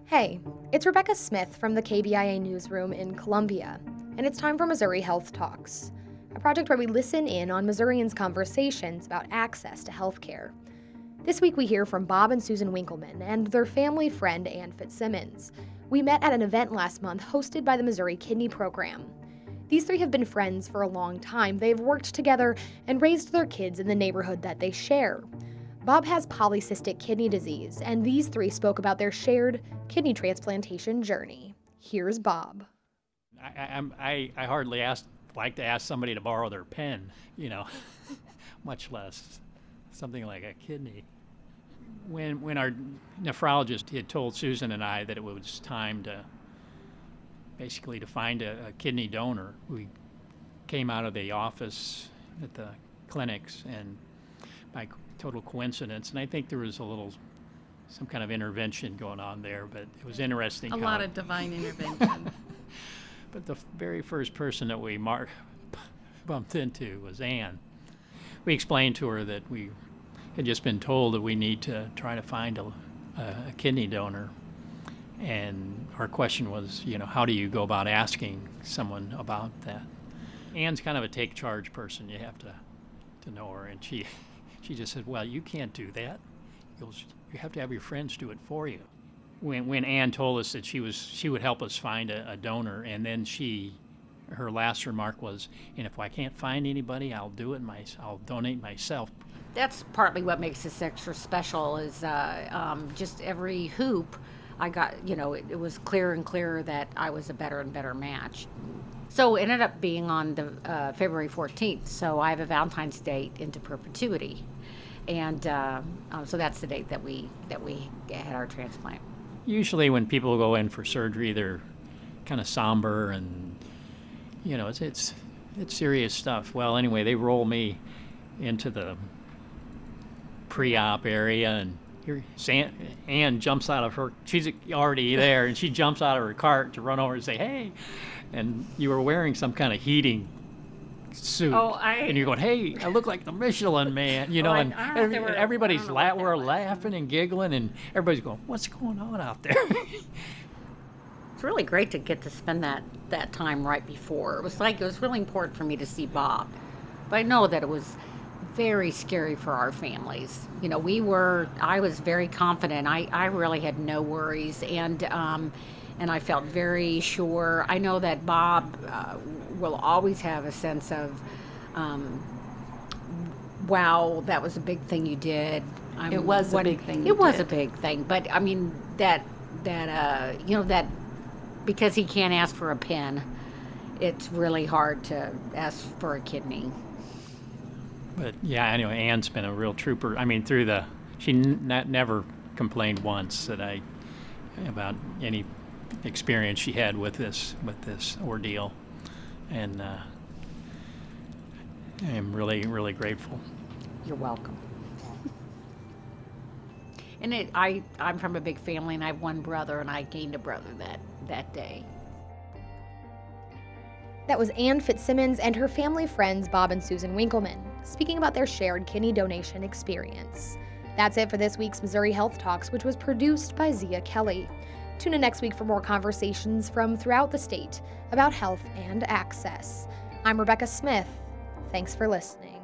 Hey, it's Rebecca Smith from the KBIA newsroom in Columbia, and it's time for Missouri Health Talks, a project where we listen in on Missourians' conversations about access to health care. This week we hear from Bob and Susan Winkelmann and their family friend Ann Fitzsimmons. We met at an event last month hosted by the Missouri Kidney Program. These three have been friends for a long time. They've worked together and raised their kids in the neighborhood that they share. Bob has polycystic kidney disease, and these three spoke about their shared kidney transplantation journey. Here's Bob. I hardly like to ask somebody to borrow their pen, much less something like a kidney. When our nephrologist had told Susan and I that it was time to basically to find a kidney donor, we came out of the office at the clinics and by total coincidence, and I think there was some kind of intervention going on there, but it was interesting. A lot of divine intervention. But the very first person that we bumped into was Ann. We explained to her that we had just been told that we need to try to find a kidney donor, and our question was, how do you go about asking someone about that? Ann's kind of a take charge person. You have to know her, and she just said, well, you can't do that. You have to have your friends do it for you. When Ann told us that she would help us find a donor, and then her last remark was, and if I can't find anybody, I'll donate myself. That's partly what makes this extra special is just every hoop I got, it was clearer and clearer that I was a better and better match. So it ended up being on the February 14th, so I have a Valentine's date into perpetuity. And so that's the date that we had our transplant. Usually when people go in for surgery, they're kind of somber and, it's serious stuff. Well, anyway, they roll me into the pre-op area, and here Ann jumps out of her, she's already there, and she jumps out of her cart to run over and say, hey, and you were wearing some kind of heating suit, and you're going, hey, I look like the Michelin Man, and everybody's we're laughing and giggling, and everybody's going, what's going on out there? It's really great to get to spend that time right before. It was really important for me to see Bob, but I know that it was very scary for our families. I was very confident. I really had no worries, and I felt very sure. I know that Bob will always have a sense of, wow, that was a big thing you did. It was a big thing. It was a big thing, but I mean that because he can't ask for a pen, it's really hard to ask for a kidney. But yeah, anyway, Ann's been a real trooper. I mean, she never complained once about any experience she had with this ordeal, and I am really, really grateful. You're welcome. And I'm from a big family, and I have one brother, and I gained a brother that day. That was Ann Fitzsimmons and her family friends Bob and Susan Winkelmann, speaking about their shared kidney donation experience. That's it for this week's Missouri Health Talks, which was produced by Zia Kelly. Tune in next week for more conversations from throughout the state about health and access. I'm Rebecca Smith. Thanks for listening.